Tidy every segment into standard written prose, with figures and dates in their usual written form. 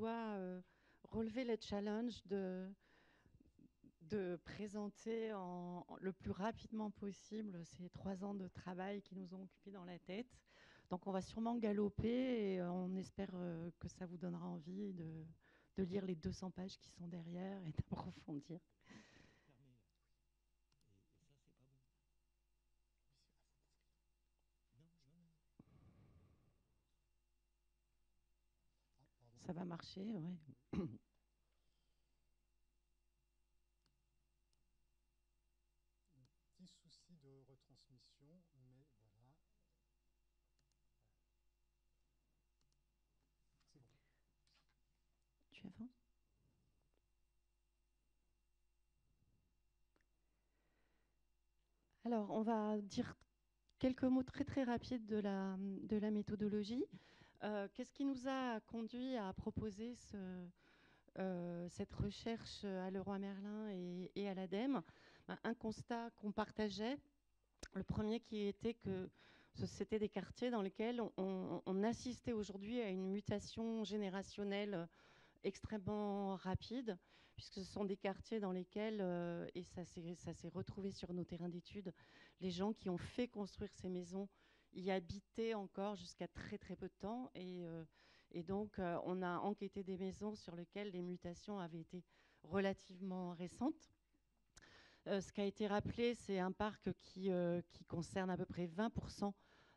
dois relever le challenge de présenter le plus rapidement possible ces 3 ans de travail qui nous ont occupés dans la tête. Donc on va sûrement galoper et on espère que ça vous donnera envie de lire les 200 pages qui sont derrière et d'approfondir. Ça va marcher, oui. Petit souci de retransmission, mais voilà. C'est bon. Tu avances? Alors, on va dire quelques mots très très rapides de la méthodologie. Qu'est-ce qui nous a conduit à proposer cette recherche à Leroy Merlin et à l'ADEME? Un constat qu'on partageait. Le premier qui était que c'était des quartiers dans lesquels on assistait aujourd'hui à une mutation générationnelle extrêmement rapide, puisque ce sont des quartiers dans lesquels, et ça s'est retrouvé sur nos terrains d'études, les gens qui ont fait construire ces maisons y habitaient encore jusqu'à très très peu de temps. Et donc, on a enquêté des maisons sur lesquelles les mutations avaient été relativement récentes. Ce qui a été rappelé, c'est un parc qui concerne à peu près 20%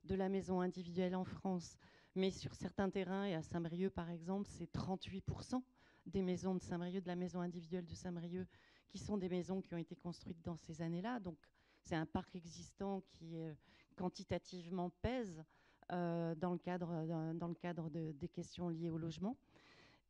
de la maison individuelle en France. Mais sur certains terrains, et à Saint-Brieuc par exemple, c'est 38% des maisons de Saint-Brieuc, de la maison individuelle de Saint-Brieuc, qui sont des maisons qui ont été construites dans ces années-là. Donc c'est un parc existant qui quantitativement pèse dans le cadre des questions liées au logement.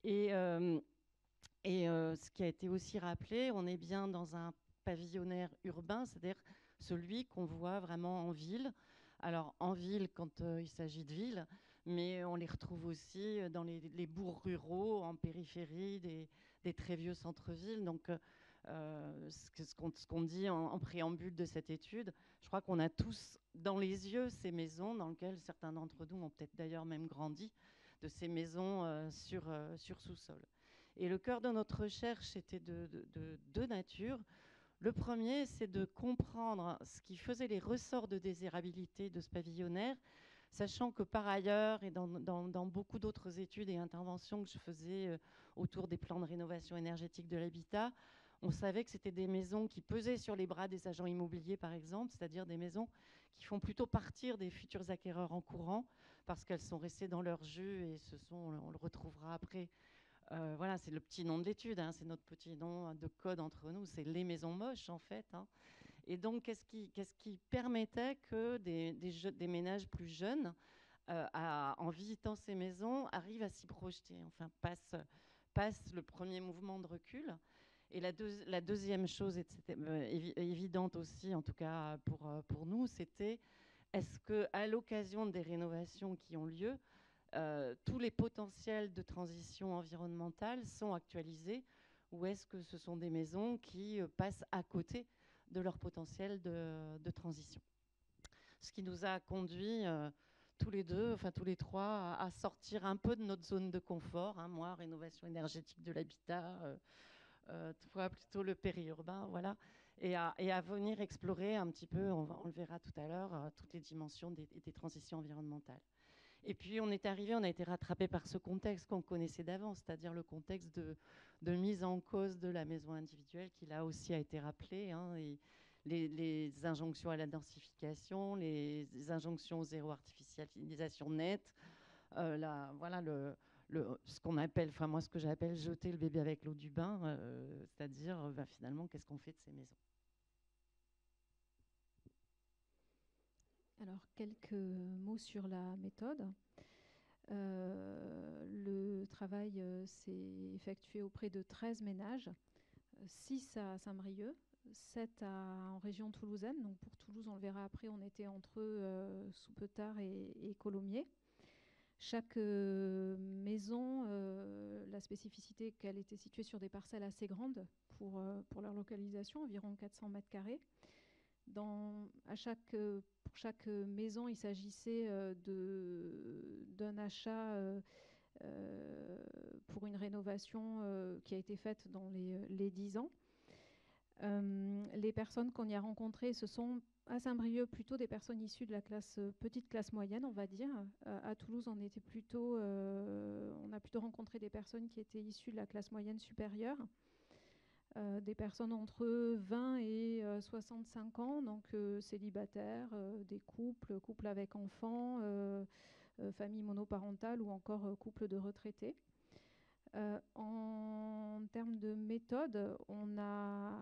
Et ce qui a été aussi rappelé, on est bien dans un pavillonnaire urbain, c'est-à-dire celui qu'on voit vraiment en ville. Alors en ville quand il s'agit de ville, mais on les retrouve aussi dans les bourgs ruraux, en périphérie des très vieux centres-villes. Donc ce qu'on dit en préambule de cette étude, je crois qu'on a tous dans les yeux ces maisons dans lesquelles certains d'entre nous ont peut-être d'ailleurs même grandi, de ces maisons sur sous-sol. Et le cœur de notre recherche était de nature. Le premier, c'est de comprendre ce qui faisait les ressorts de désirabilité de ce pavillonnaire, sachant que par ailleurs, et dans beaucoup d'autres études et interventions que je faisais autour des plans de rénovation énergétique de l'habitat, on savait que c'était des maisons qui pesaient sur les bras des agents immobiliers, par exemple, c'est-à-dire des maisons qui font plutôt partir des futurs acquéreurs en courant, parce qu'elles sont restées dans leur jus, et on le retrouvera après. Voilà, c'est le petit nom de l'étude, hein, c'est notre petit nom de code entre nous, c'est les maisons moches en fait. Hein. Et donc, qu'est-ce qui permettait que des ménages plus jeunes, en visitant ces maisons, arrivent à s'y projeter, enfin, passent le premier mouvement de recul. Et la deuxième chose était, évidente aussi, en tout cas pour nous, c'était est-ce qu'à l'occasion des rénovations qui ont lieu, tous les potentiels de transition environnementale sont actualisés, ou est-ce que ce sont des maisons qui passent à côté de leur potentiel de transition? Ce qui nous a conduit tous les deux, enfin tous les trois, à sortir un peu de notre zone de confort. Hein. Moi, rénovation énergétique de l'habitat, toi plutôt le périurbain, voilà, et à venir explorer un petit peu, on le verra tout à l'heure, toutes les dimensions des transitions environnementales. Et puis on a été rattrapé par ce contexte qu'on connaissait d'avance, c'est-à-dire le contexte de mise en cause de la maison individuelle qui là aussi a été rappelé, hein, et les injonctions à la densification, les injonctions au zéro artificialisation nette, voilà ce qu'on appelle, enfin moi ce que j'appelle jeter le bébé avec l'eau du bain, c'est-à-dire finalement qu'est-ce qu'on fait de ces maisons? Alors, quelques mots sur la méthode. Le travail s'est effectué auprès de 13 ménages, 6 à Saint-Brieuc, 7 en région toulousaine. Donc pour Toulouse, on le verra après, on était entre Soupetard et Colomiers. Chaque maison, la spécificité qu'elle était située sur des parcelles assez grandes pour leur localisation, environ 400 mètres carrés. Pour chaque maison, il s'agissait d'un achat pour une rénovation qui a été faite dans les 10 ans. Les personnes qu'on y a rencontrées, ce sont à Saint-Brieuc plutôt des personnes issues de la petite classe moyenne, on va dire. À Toulouse, on a plutôt rencontré des personnes qui étaient issues de la classe moyenne supérieure. Des personnes entre 20 et 65 ans, donc célibataires, des couples avec enfants, familles monoparentales ou encore couples de retraités. En termes de méthode, on a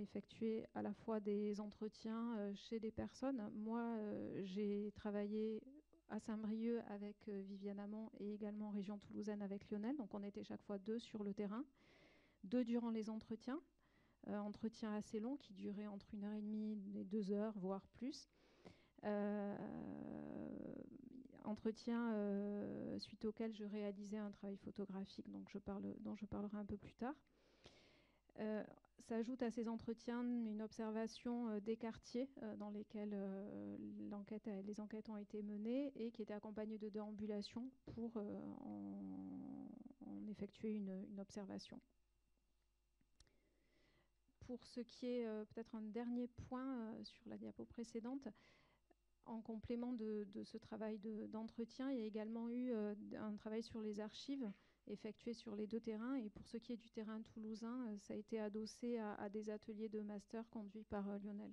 effectué à la fois des entretiens chez des personnes. Moi, j'ai travaillé à Saint-Brieuc avec Viviane Amand et également en région toulousaine avec Lionel. Donc on était chaque fois 2 sur le terrain, 2 durant les entretiens. Entretiens assez longs qui duraient entre 1h30 et 2 heures, voire plus. Entretien suite auquel je réalisais un travail photographique dont je parlerai un peu plus tard. S'ajoute à ces entretiens une observation des quartiers dans lesquels les enquêtes ont été menées et qui était accompagnée de déambulations pour en effectuer une observation. Pour ce qui est peut-être un dernier point sur la diapo précédente, en complément de ce travail d'entretien, il y a également eu un travail sur les archives effectué sur les 2 terrains. Et pour ce qui est du terrain toulousain, ça a été adossé à des ateliers de master conduits par Lionel.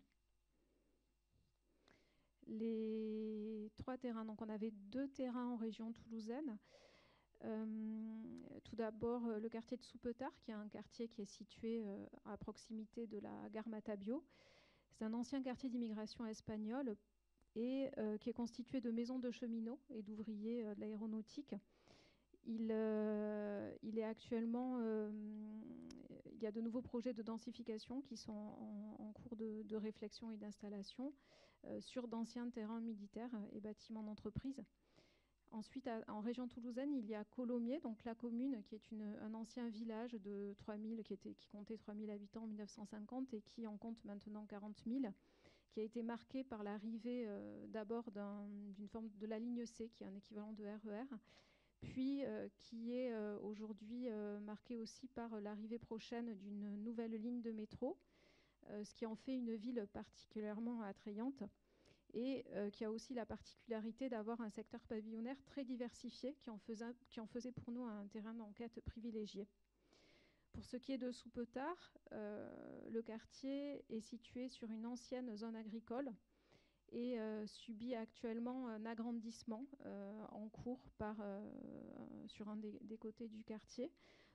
Les 3 terrains, donc on avait 2 terrains en région toulousaine. Tout d'abord, le quartier de Soupetard, qui est un quartier qui est situé à proximité de la gare Matabio. C'est un ancien quartier d'immigration espagnole et qui est constitué de maisons de cheminots et d'ouvriers de l'aéronautique. Il est actuellement, il y a de nouveaux projets de densification qui sont en cours de réflexion et d'installation sur d'anciens terrains militaires et bâtiments d'entreprise. Ensuite, en région toulousaine, il y a Colomiers, donc la commune, qui est un ancien village de 3000, qui comptait 3000 habitants en 1950 et qui en compte maintenant 40 000, qui a été marqué par l'arrivée d'abord d'une forme de la ligne C, qui est un équivalent de RER, puis qui est aujourd'hui marqué aussi par l'arrivée prochaine d'une nouvelle ligne de métro, ce qui en fait une ville particulièrement attrayante. Et qui a aussi la particularité d'avoir un secteur pavillonnaire très diversifié qui en faisait pour nous un terrain d'enquête privilégié. Pour ce qui est de Soupetard, le quartier est situé sur une ancienne zone agricole et subit actuellement un agrandissement en cours sur un des côtés du quartier.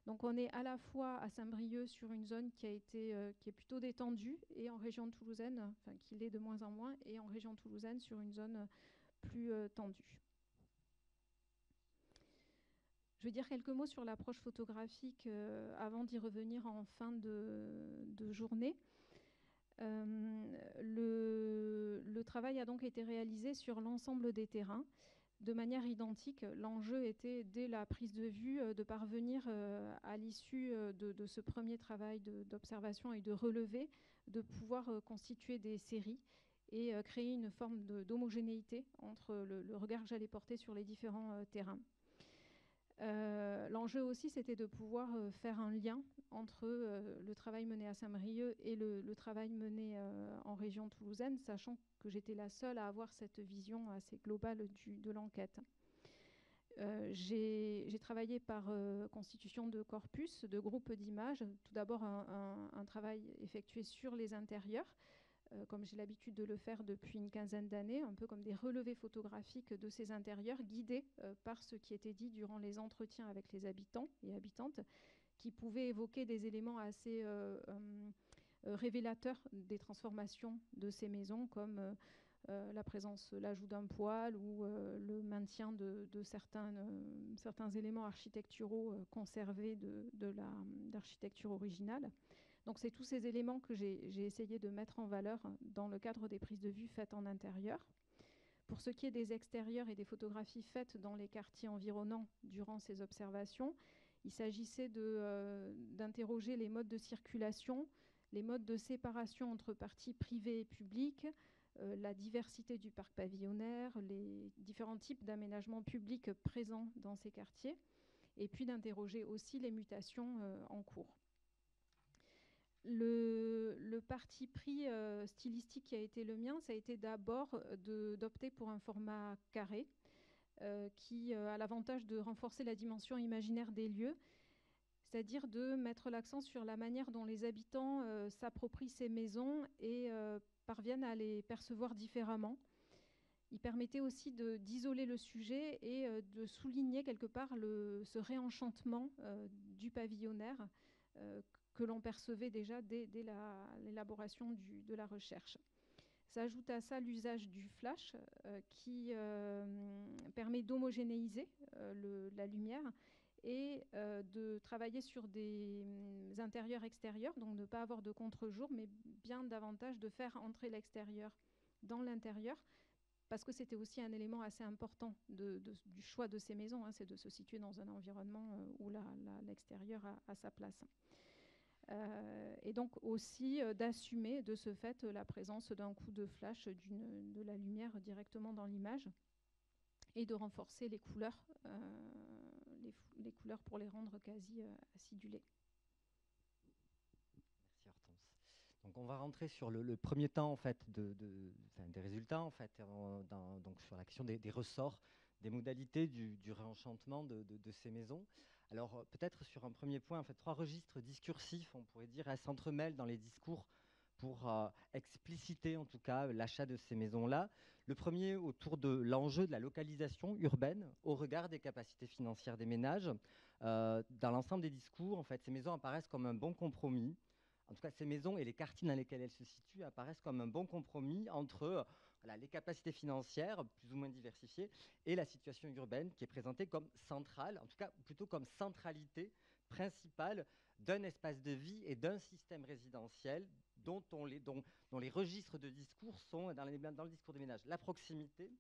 Donc on est à la fois à Saint-Brieuc sur une zone qui est plutôt détendue et en région toulousaine, enfin qui l'est de moins en moins, et en région toulousaine sur une zone plus tendue. Je vais dire quelques mots sur l'approche photographique avant d'y revenir en fin de journée. Le travail a donc été réalisé sur l'ensemble des terrains. De manière identique, l'enjeu était, dès la prise de vue, de parvenir à l'issue de ce premier travail d'observation et de relevé, de pouvoir constituer des séries et créer une forme d'homogénéité entre le regard que j'allais porter sur les différents terrains. L'enjeu aussi, c'était de pouvoir faire un lien entre le travail mené à Saint-Brieuc et le travail mené en région toulousaine, sachant que j'étais la seule à avoir cette vision assez globale de l'enquête. J'ai travaillé par constitution de corpus, de groupes d'images. Tout d'abord, un travail effectué sur les intérieurs, comme j'ai l'habitude de le faire depuis une quinzaine d'années, un peu comme des relevés photographiques de ces intérieurs, guidés par ce qui était dit durant les entretiens avec les habitants et habitantes, qui pouvaient évoquer des éléments assez révélateurs des transformations de ces maisons, comme l'ajout d'un poêle ou le maintien de certains éléments architecturaux conservés de l'architecture originale. Donc c'est tous ces éléments que j'ai essayé de mettre en valeur dans le cadre des prises de vue faites en intérieur. Pour ce qui est des extérieurs et des photographies faites dans les quartiers environnants durant ces observations, il s'agissait d'interroger les modes de circulation, les modes de séparation entre parties privées et publiques, la diversité du parc pavillonnaire, les différents types d'aménagements publics présents dans ces quartiers, et puis d'interroger aussi les mutations en cours. Le parti pris stylistique qui a été le mien, ça a été d'abord d'opter pour un format carré qui a l'avantage de renforcer la dimension imaginaire des lieux, c'est-à-dire de mettre l'accent sur la manière dont les habitants s'approprient ces maisons et parviennent à les percevoir différemment. Il permettait aussi d'isoler le sujet et de souligner quelque part ce réenchantement du pavillonnaire que l'on percevait déjà dès l'élaboration de la recherche. S'ajoute à ça l'usage du flash qui permet d'homogénéiser la lumière et de travailler sur des intérieurs-extérieurs, donc ne pas avoir de contre-jour, mais bien davantage de faire entrer l'extérieur dans l'intérieur, parce que c'était aussi un élément assez important du choix de ces maisons, hein, c'est de se situer dans un environnement où l'extérieur a sa place. Et donc aussi d'assumer de ce fait la présence d'un coup de flash de la lumière directement dans l'image et de renforcer les couleurs pour les rendre quasi acidulées. Merci Hortense. Donc on va rentrer sur le premier temps en fait des résultats en fait, donc sur la question des ressorts, des modalités du réenchantement de ces maisons. Alors peut-être sur un premier point, en fait, 3 registres discursifs, on pourrait dire, elles s'entremêlent dans les discours pour expliciter en tout cas l'achat de ces maisons-là. Le premier autour de l'enjeu de la localisation urbaine au regard des capacités financières des ménages. Dans l'ensemble des discours, en fait, ces maisons apparaissent comme un bon compromis. En tout cas, ces maisons et les quartiers dans lesquels elles se situent apparaissent comme un bon compromis entre les capacités financières, plus ou moins diversifiées, et la situation urbaine qui est présentée comme centrale, en tout cas plutôt comme centralité principale d'un espace de vie et d'un système résidentiel dont les registres de discours sont dans le discours des ménages. La proximité,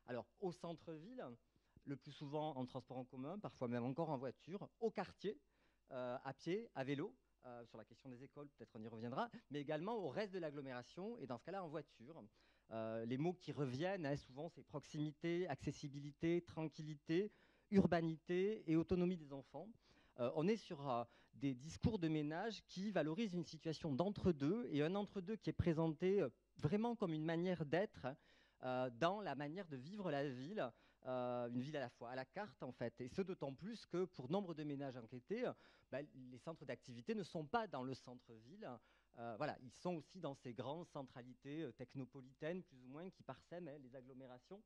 alors au centre-ville, le plus souvent en transport en commun, parfois même encore en voiture, au quartier, à pied, à vélo, sur la question des écoles, peut-être on y reviendra, mais également au reste de l'agglomération, et dans ce cas-là en voiture. Les mots qui reviennent, hein, souvent, c'est proximité, accessibilité, tranquillité, urbanité et autonomie des enfants. On est sur des discours de ménage qui valorisent une situation d'entre-deux, et un entre-deux qui est présenté vraiment comme une manière d'être dans la manière de vivre la ville, une ville à la fois à la carte en fait, et ce d'autant plus que pour nombre de ménages enquêtés, les centres d'activité ne sont pas dans le centre-ville. Voilà, ils sont aussi dans ces grandes centralités technopolitaines, plus ou moins, qui parsèment les agglomérations.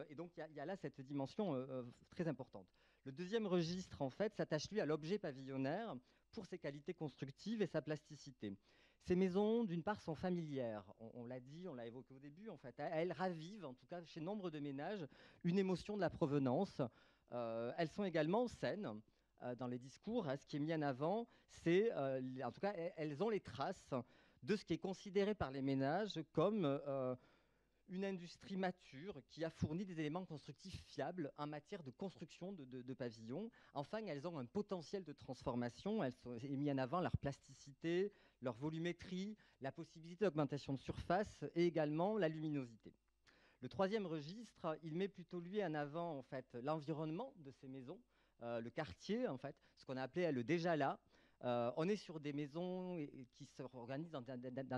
Et donc, il y a là cette dimension très importante. Le deuxième registre, en fait, s'attache, lui, à l'objet pavillonnaire pour ses qualités constructives et sa plasticité. Ces maisons, d'une part, sont familières. On l'a dit, on l'a évoqué au début, en fait. Elles ravivent, en tout cas chez nombre de ménages, une émotion de la provenance. Elles sont également saines. Dans les discours, ce qui est mis en avant, c'est, en tout cas, elles ont les traces de ce qui est considéré par les ménages comme une industrie mature qui a fourni des éléments constructifs fiables en matière de construction de pavillons. Enfin, elles ont un potentiel de transformation. Elles sont mis en avant leur plasticité, leur volumétrie, la possibilité d'augmentation de surface et également la luminosité. Le troisième registre, il met plutôt lui en avant en fait l'environnement de ces maisons. Le quartier, en fait, ce qu'on a appelé le déjà là. On est sur des maisons qui s'organisent dans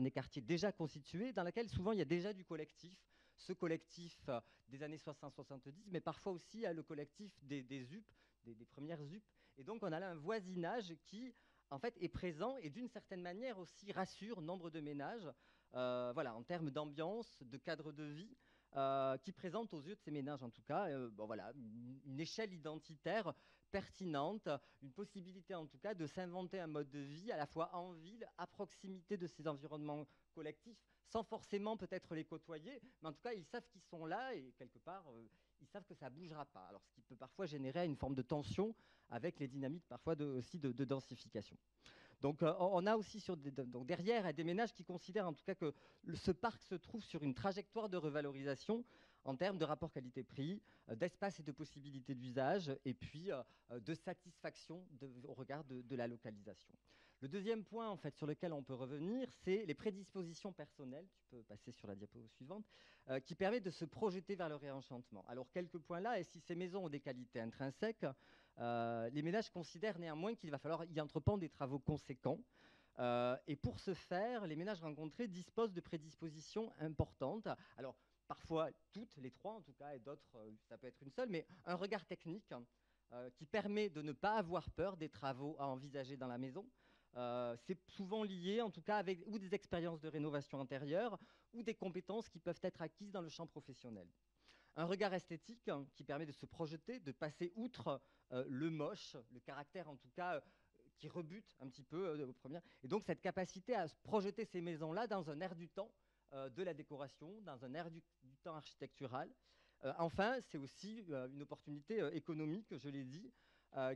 des quartiers déjà constitués, dans lesquels souvent il y a déjà du collectif. Ce collectif des années 60-70, mais parfois aussi le collectif des ZUP, des premières ZUP. Et donc on a là un voisinage qui, en fait, est présent et d'une certaine manière aussi rassure nombre de ménages, voilà, en termes d'ambiance, de cadre de vie. Qui présente aux yeux de ces ménages en tout cas voilà, une échelle identitaire pertinente, une possibilité en tout cas de s'inventer un mode de vie à la fois en ville, à proximité de ces environnements collectifs, sans forcément peut-être les côtoyer, mais en tout cas ils savent qu'ils sont là et quelque part ils savent que ça ne bougera pas. Alors ce qui peut parfois générer une forme de tension avec les dynamiques parfois aussi de densification. Donc on a aussi donc derrière des ménages qui considèrent en tout cas que ce parc se trouve sur une trajectoire de revalorisation en termes de rapport qualité-prix, d'espace et de possibilités d'usage, et puis de satisfaction au regard de la localisation. Le deuxième point en fait, sur lequel on peut revenir, c'est les prédispositions personnelles, tu peux passer sur la diapo suivante, qui permettent de se projeter vers le réenchantement. Alors quelques points là, et si ces maisons ont des qualités intrinsèques, les ménages considèrent néanmoins qu'il va falloir y entreprendre des travaux conséquents. Et pour ce faire, les ménages rencontrés disposent de prédispositions importantes. Alors parfois toutes, les trois en tout cas, et d'autres, ça peut être une seule, mais un regard technique qui permet de ne pas avoir peur des travaux à envisager dans la maison. C'est souvent lié, en tout cas, avec ou des expériences de rénovation intérieure ou des compétences qui peuvent être acquises dans le champ professionnel. Un regard esthétique qui permet de se projeter, de passer outre le moche, le caractère en tout cas qui rebute un petit peu aux premières. Et donc cette capacité à projeter ces maisons-là dans un air du temps de la décoration, dans un air du temps architectural. Enfin, c'est aussi une opportunité économique, je l'ai dit,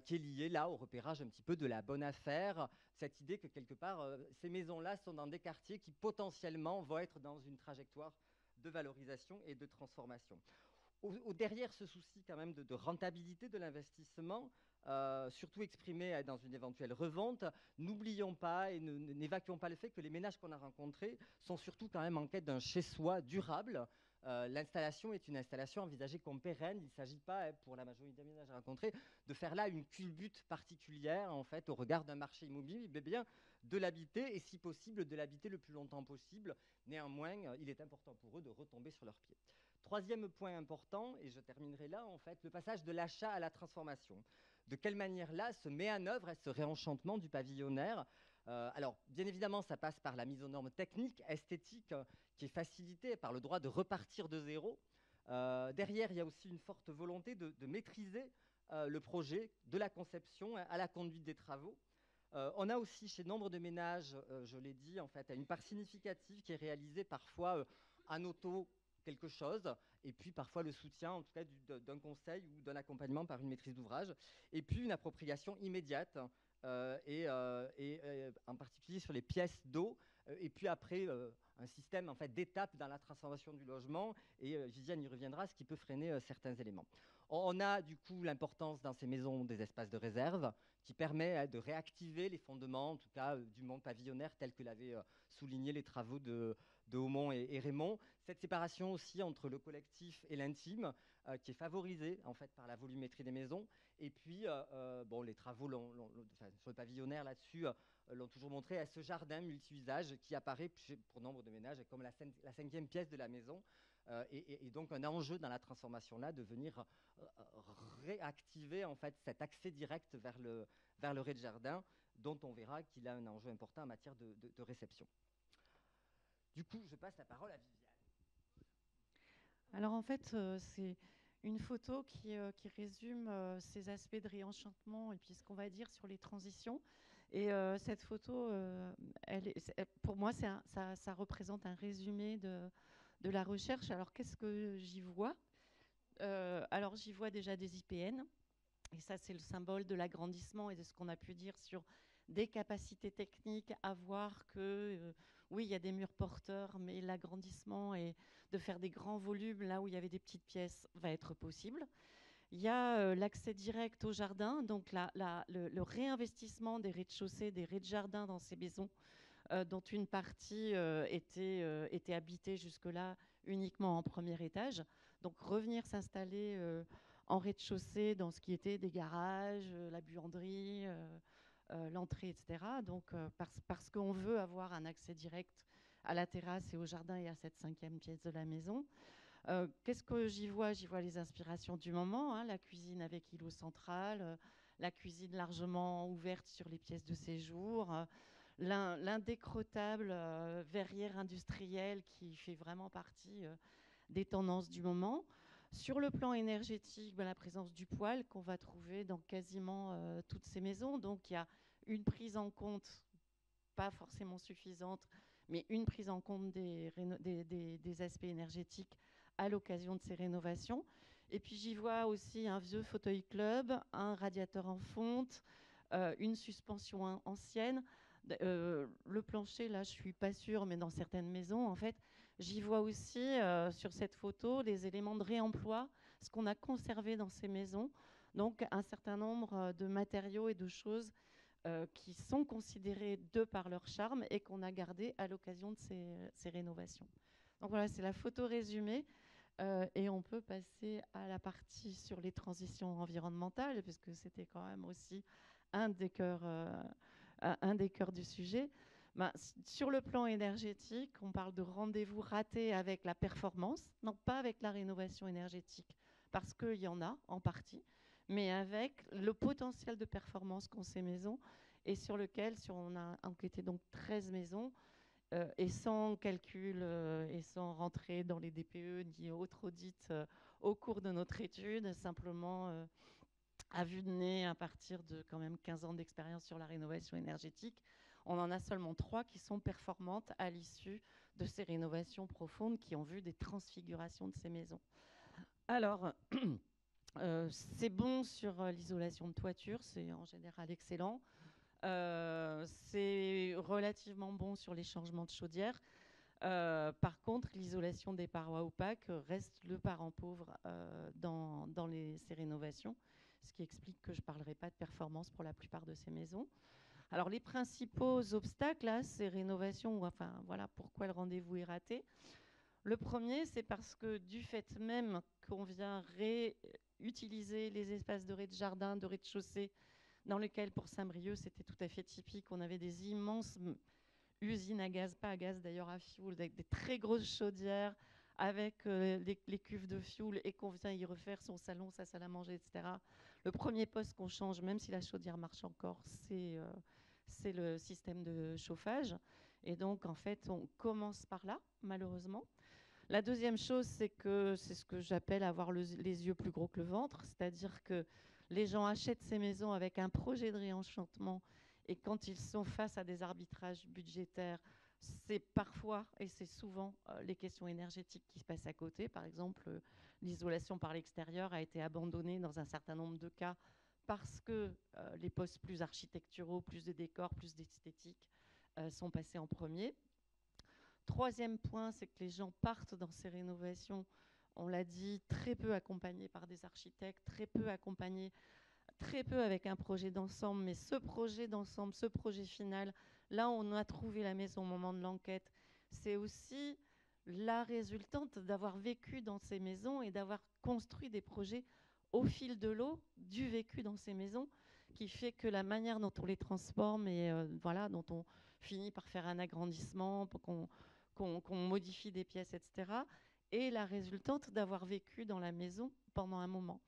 qui est liée là au repérage un petit peu de la bonne affaire, cette idée que quelque part, ces maisons-là sont dans des quartiers qui potentiellement vont être dans une trajectoire de valorisation et de transformation. Derrière ce souci quand même de rentabilité de l'investissement, surtout exprimé dans une éventuelle revente, n'oublions pas et n'évacuons pas le fait que les ménages qu'on a rencontrés sont surtout quand même en quête d'un chez-soi durable. L'installation est une installation envisagée comme pérenne. Il ne s'agit pas, pour la majorité des ménages rencontrés, de faire là une culbute particulière en fait, au regard d'un marché immobilier, mais bien de l'habiter et si possible de l'habiter le plus longtemps possible. Néanmoins, il est important pour eux de retomber sur leurs pieds. Troisième point important, et je terminerai là, en fait, le passage de l'achat à la transformation. De quelle manière là se met en œuvre ce réenchantement du pavillonnaire? Alors, bien évidemment, ça passe par la mise aux normes techniques, esthétiques, qui est facilitée par le droit de repartir de zéro. Derrière, il y a aussi une forte volonté de maîtriser le projet, de la conception à la conduite des travaux. On a aussi chez nombre de ménages, je l'ai dit, en fait, une part significative qui est réalisée parfois en auto quelque chose, et puis parfois le soutien, en tout cas, d'un conseil ou d'un accompagnement par une maîtrise d'ouvrage, et puis une appropriation immédiate, et en particulier sur les pièces d'eau, et puis après un système en fait, d'étapes dans la transformation du logement, et Gisiane y reviendra, ce qui peut freiner certains éléments. On a du coup l'importance dans ces maisons des espaces de réserve, qui permet de réactiver les fondements, en tout cas du monde pavillonnaire, tel que l'avaient souligné les travaux de Haumont et Raymond. Cette séparation aussi entre le collectif et l'intime, qui est favorisée en fait par la volumétrie des maisons. Et puis, bon, les travaux sur le pavillonnaire là-dessus l'ont toujours montré, à ce jardin multi-usage qui apparaît pour nombre de ménages comme la cinquième pièce de la maison. Et donc un enjeu dans la transformation là de venir réactiver en fait cet accès direct vers le rez-de-jardin, dont on verra qu'il a un enjeu important en matière de réception. Du coup, je passe la parole à Viviane. Alors en fait, c'est une photo qui résume ces aspects de réenchantement et puis ce qu'on va dire sur les transitions. Et cette photo, pour moi, ça représente un résumé de la recherche. Alors qu'est-ce que j'y vois? Alors j'y vois déjà des IPN. Et ça, c'est le symbole de l'agrandissement et de ce qu'on a pu dire sur des capacités techniques à voir que, oui, il y a des murs porteurs, mais l'agrandissement et de faire des grands volumes là où il y avait des petites pièces va être possible. Il y a l'accès direct au jardin, donc le réinvestissement des rez-de-chaussée, des rez-de-jardin dans ces maisons, dont une partie était habitée jusque-là uniquement en premier étage. Donc revenir s'installer en rez-de-chaussée dans ce qui était des garages, la buanderie, l'entrée, etc. Donc parce qu'on veut avoir un accès direct à la terrasse et au jardin et à cette cinquième pièce de la maison. Qu'est-ce que j'y vois? J'y vois les inspirations du moment, hein, la cuisine avec îlot central, la cuisine largement ouverte sur les pièces de séjour, l'indécrottable verrière industrielle qui fait vraiment partie des tendances du moment. Sur le plan énergétique, la présence du poêle qu'on va trouver dans quasiment toutes ces maisons. Donc il y a une prise en compte, pas forcément suffisante, mais une prise en compte des aspects énergétiques à l'occasion de ces rénovations. Et puis j'y vois aussi un vieux fauteuil club, un radiateur en fonte, une suspension ancienne. Le plancher, là, je ne suis pas sûre, mais dans certaines maisons, en fait, j'y vois aussi sur cette photo des éléments de réemploi, ce qu'on a conservé dans ces maisons. Donc un certain nombre de matériaux et de choses qui sont considérés de par leur charme et qu'on a gardé à l'occasion de ces rénovations. Donc voilà, c'est la photo résumée. Et on peut passer à la partie sur les transitions environnementales, puisque c'était quand même aussi un des cœurs du sujet. Ben, sur le plan énergétique, on parle de rendez-vous raté avec la performance, non pas avec la rénovation énergétique, parce qu'il y en a en partie, mais avec le potentiel de performance qu'ont ces maisons, et sur lequel on a enquêté donc 13 maisons, et sans calcul et sans rentrer dans les DPE ni autres audits au cours de notre étude, simplement à vue de nez, à partir de quand même 15 ans d'expérience sur la rénovation énergétique, on en a seulement 3 qui sont performantes à l'issue de ces rénovations profondes qui ont vu des transfigurations de ces maisons. Alors, c'est bon sur l'isolation de toiture, c'est en général excellent. C'est relativement bon sur les changements de chaudière. Par contre, l'isolation des parois opaques reste le parent pauvre dans ces rénovations, ce qui explique que je ne parlerai pas de performance pour la plupart de ces maisons. Alors, les principaux obstacles à ces rénovations, enfin, voilà pourquoi le rendez-vous est raté. Le premier, c'est parce que du fait même qu'on vient réutiliser les espaces de rez-de-jardin, de rez-de-chaussée, dans lesquels, pour Saint-Brieuc, c'était tout à fait typique. On avait des immenses usines à gaz, pas à gaz d'ailleurs, à fioul, avec des très grosses chaudières, avec les cuves de fioul, et qu'on vient y refaire son salon, sa salle à manger, etc. Le premier poste qu'on change, même si la chaudière marche encore, c'est le système de chauffage. Et donc, en fait, on commence par là, malheureusement. La deuxième chose, c'est ce que j'appelle avoir les yeux plus gros que le ventre, c'est-à-dire que les gens achètent ces maisons avec un projet de réenchantement, et quand ils sont face à des arbitrages budgétaires, c'est parfois et c'est souvent les questions énergétiques qui se passent à côté. Par exemple, l'isolation par l'extérieur a été abandonnée dans un certain nombre de cas parce que les postes plus architecturaux, plus de décors, plus d'esthétique sont passés en premier. Troisième point, c'est que les gens partent dans ces rénovations, on l'a dit, très peu accompagnés par des architectes, très peu accompagnés, très peu avec un projet d'ensemble. Mais ce projet d'ensemble, ce projet final, là où on a trouvé la maison au moment de l'enquête, c'est aussi la résultante d'avoir vécu dans ces maisons et d'avoir construit des projets au fil de l'eau du vécu dans ces maisons, qui fait que la manière dont on les transforme et voilà, dont on finit par faire un agrandissement, pour qu'on modifie des pièces, etc., est la résultante d'avoir vécu dans la maison pendant un moment.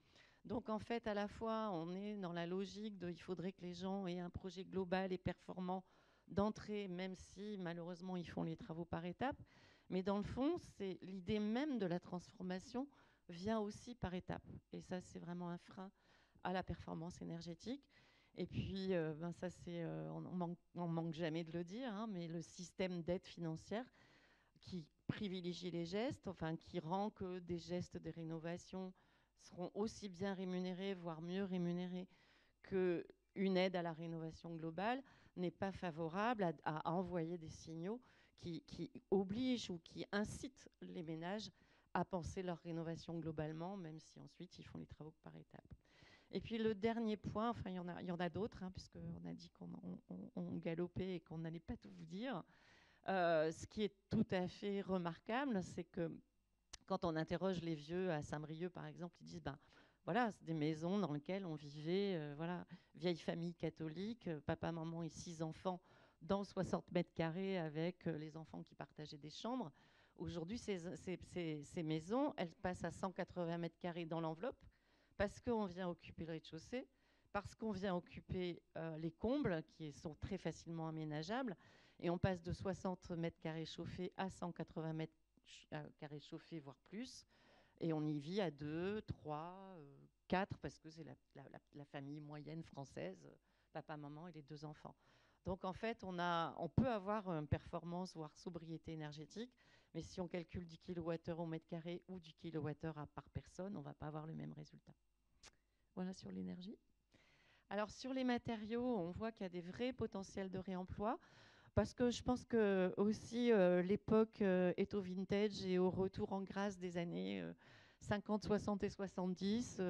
Donc en fait, à la fois, on est dans la logique de il faudrait que les gens aient un projet global et performant d'entrée, même si malheureusement ils font les travaux par étapes. Mais dans le fond, c'est l'idée même de la transformation vient aussi par étapes. Et ça, c'est vraiment un frein à la performance énergétique. Et puis, ça, on manque jamais de le dire, hein, mais le système d'aide financière qui privilégie les gestes, enfin qui rend que des gestes de rénovation seront aussi bien rémunérés, voire mieux rémunérés qu'une aide à la rénovation globale, n'est pas favorable à envoyer des signaux qui obligent ou qui incitent les ménages à penser leur rénovation globalement, même si ensuite ils font les travaux par étapes. Et puis le dernier point, enfin il y en a d'autres, hein, puisqu'on a dit qu'on galopait et qu'on n'allait pas tout vous dire. Ce qui est tout à fait remarquable, c'est que quand on interroge les vieux à Saint-Brieuc, par exemple, ils disent voilà, c'est des maisons dans lesquelles on vivait, voilà, vieille famille catholique, papa, maman et 6 enfants dans 60 mètres carrés avec les enfants qui partageaient des chambres. Aujourd'hui, ces maisons, elles passent à 180 mètres carrés dans l'enveloppe parce qu'on vient occuper le rez-de-chaussée, parce qu'on vient occuper les combles qui sont très facilement aménageables. Et on passe de 60 mètres carrés chauffés à 180 mètres carrés chauffés, voire plus. Et on y vit à 2, 3, 4, parce que c'est la famille moyenne française, papa, maman et les 2 enfants. Donc en fait, on peut avoir une performance, voire sobriété énergétique, mais si on calcule du kilowattheure au mètre carré ou du kilowattheure par personne, on ne va pas avoir le même résultat. Voilà sur l'énergie. Alors sur les matériaux, on voit qu'il y a des vrais potentiels de réemploi. Parce que je pense que aussi l'époque est au vintage et au retour en grâce des années 50, 60 et 70.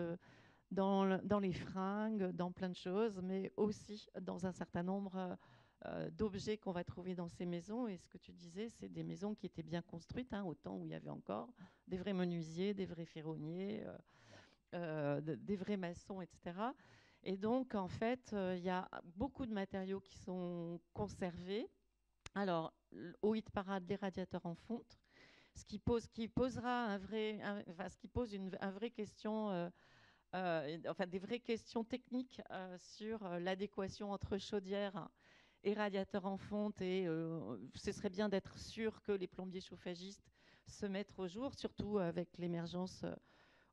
dans les fringues, dans plein de choses, mais aussi dans un certain nombre d'objets qu'on va trouver dans ces maisons. Et ce que tu disais, c'est des maisons qui étaient bien construites, hein, au temps où il y avait encore des vrais menuisiers, des vrais ferronniers, des vrais maçons, etc. Et donc, en fait, il y a beaucoup de matériaux qui sont conservés. Alors, au hit parade, les radiateurs en fonte, ce qui posera ce qui pose un vraie question, enfin des vraies questions techniques sur l'adéquation entre chaudière et radiateur en fonte. Et ce serait bien d'être sûr que les plombiers chauffagistes se mettent au jour, surtout avec l'émergence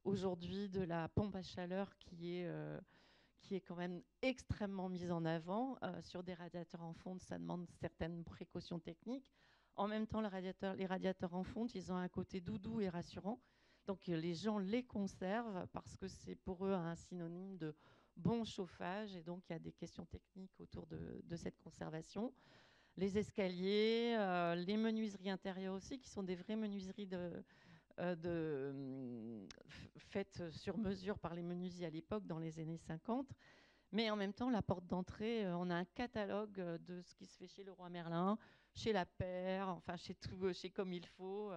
aujourd'hui de la pompe à chaleur qui est quand même extrêmement mise en avant. Sur des radiateurs en fonte, ça demande certaines précautions techniques. En même temps, les radiateurs en fonte, ils ont un côté doudou et rassurant. Donc les gens les conservent parce que c'est pour eux un synonyme de bon chauffage. Et donc il y a des questions techniques autour de cette conservation. Les escaliers, les menuiseries intérieures aussi, qui sont des vraies menuiseries faites sur mesure par les menuisiers à l'époque, dans les années 50. Mais en même temps, la porte d'entrée, on a un catalogue de ce qui se fait chez Leroy Merlin, chez La Paire, enfin chez Comme il faut,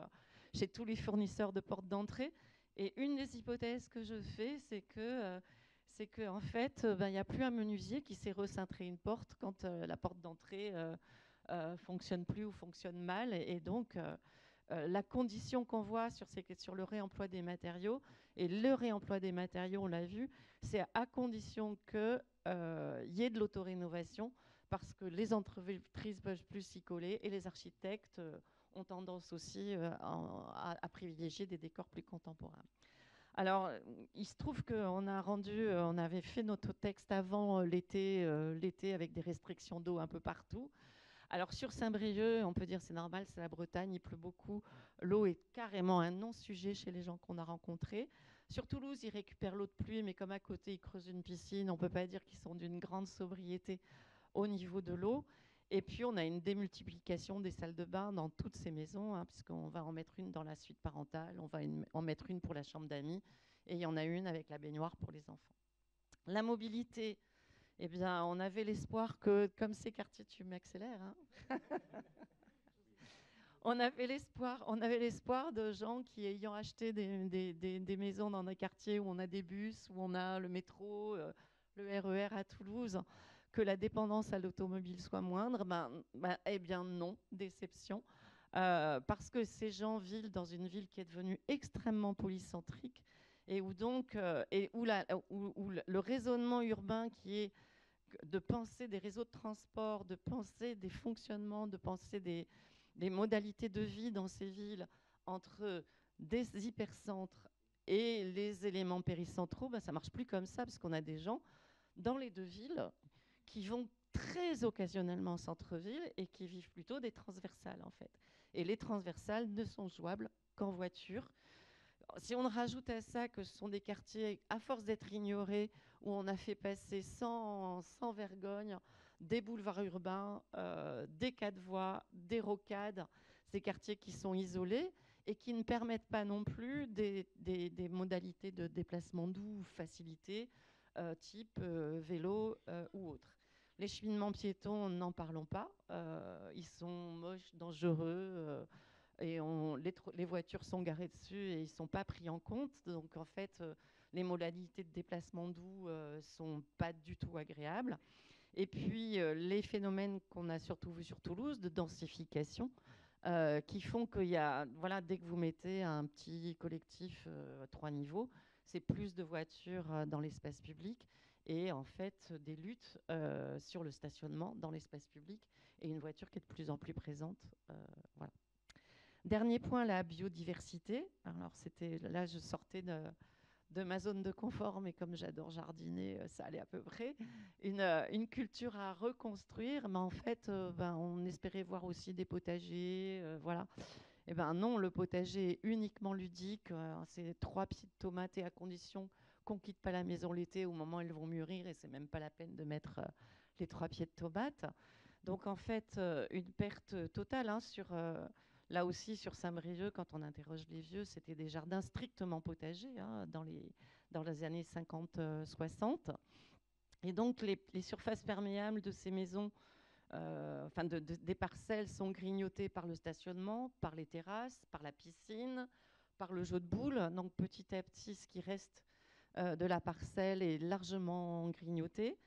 chez tous les fournisseurs de portes d'entrée. Et une des hypothèses que je fais, c'est que en fait, il n'y a plus un menuisier qui sait recintrer une porte quand la porte d'entrée fonctionne plus ou fonctionne mal. Et donc, la condition qu'on voit sur le réemploi des matériaux, et le réemploi des matériaux, on l'a vu, c'est à condition qu'il y ait de l'autorénovation, parce que les entreprises ne peuvent plus s'y coller et les architectes ont tendance aussi à privilégier des décors plus contemporains. Alors, il se trouve qu'on on avait fait notre texte avant l'été avec des restrictions d'eau un peu partout. Alors sur Saint-Brieuc, on peut dire c'est normal, c'est la Bretagne, il pleut beaucoup. L'eau est carrément un non-sujet chez les gens qu'on a rencontrés. Sur Toulouse, ils récupèrent l'eau de pluie, mais comme à côté, ils creusent une piscine, on ne peut pas dire qu'ils sont d'une grande sobriété au niveau de l'eau. Et puis, on a une démultiplication des salles de bain dans toutes ces maisons, hein, puisqu'on va en mettre une dans la suite parentale, on va en mettre une pour la chambre d'amis, et il y en a une avec la baignoire pour les enfants. La mobilité, eh bien, on avait l'espoir que, comme ces quartiers, tu m'accélères, hein. On avait l'espoir de gens qui, ayant acheté des maisons dans des quartiers où on a des bus, où on a le métro, le RER à Toulouse, que la dépendance à l'automobile soit moindre. Eh bien non, déception. Parce que ces gens vivent dans une ville qui est devenue extrêmement polycentrique et où donc où le raisonnement urbain qui est de penser des réseaux de transport, de penser des fonctionnements, de penser des modalités de vie dans ces villes entre des hypercentres et les éléments péricentraux, ça ne marche plus comme ça, parce qu'on a des gens dans les deux villes qui vont très occasionnellement en centre-ville et qui vivent plutôt des transversales, en fait. Et les transversales ne sont jouables qu'en voiture. Si on rajoute à ça que ce sont des quartiers, à force d'être ignorés, où on a fait passer sans vergogne des boulevards urbains, des quatre voies, des rocades, ces quartiers qui sont isolés et qui ne permettent pas non plus des modalités de déplacement doux, facilité, type vélo ou autre. Les cheminements piétons, n'en parlons pas. Ils sont moches, dangereux. Et les voitures sont garées dessus et ils ne sont pas pris en compte. Donc, en fait, les modalités de déplacement doux ne sont pas du tout agréables. Et puis, les phénomènes qu'on a surtout vus sur Toulouse, de densification, qui font qu'il y a, voilà, dès que vous mettez un petit collectif 3 niveaux, c'est plus de voitures dans l'espace public et en fait des luttes sur le stationnement dans l'espace public et une voiture qui est de plus en plus présente. Voilà. Dernier point, la biodiversité. Alors, là, je sortais de ma zone de confort, mais comme j'adore jardiner, ça allait à peu près. Une culture à reconstruire, mais en fait, on espérait voir aussi des potagers, voilà. Eh ben non, le potager est uniquement ludique. C'est 3 pieds de tomates et à condition qu'on ne quitte pas la maison l'été au moment où elles vont mûrir, et c'est même pas la peine de mettre les 3 pieds de tomates. Donc, en fait, une perte totale là aussi, sur Saint-Brieuc, quand on interroge les vieux, c'était des jardins strictement potagers, hein, dans les années 50-60. Et donc, les surfaces perméables de ces maisons, des parcelles, sont grignotées par le stationnement, par les terrasses, par la piscine, par le jeu de boules. Donc, petit à petit, ce qui reste de la parcelle est largement grignoté.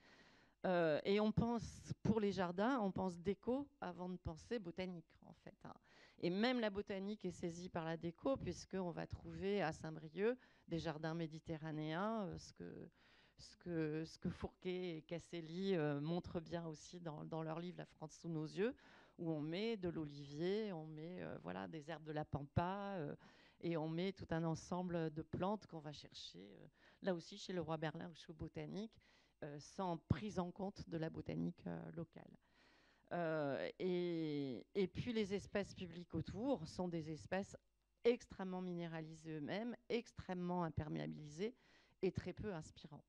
Et on pense, pour les jardins, on pense déco avant de penser botanique, en fait. Hein. Et même la botanique est saisie par la déco, puisqu'on va trouver à Saint-Brieuc des jardins méditerranéens, ce que Fourquet et Casselli montrent bien aussi dans leur livre La France sous nos yeux, où on met de l'olivier, on met des herbes de la pampa, et on met tout un ensemble de plantes qu'on va chercher, là aussi chez le Roi Merlin ou chez Botanique, sans prise en compte de la botanique locale. Et puis les espaces publics autour sont des espaces extrêmement minéralisés eux-mêmes, extrêmement imperméabilisés et très peu inspirants.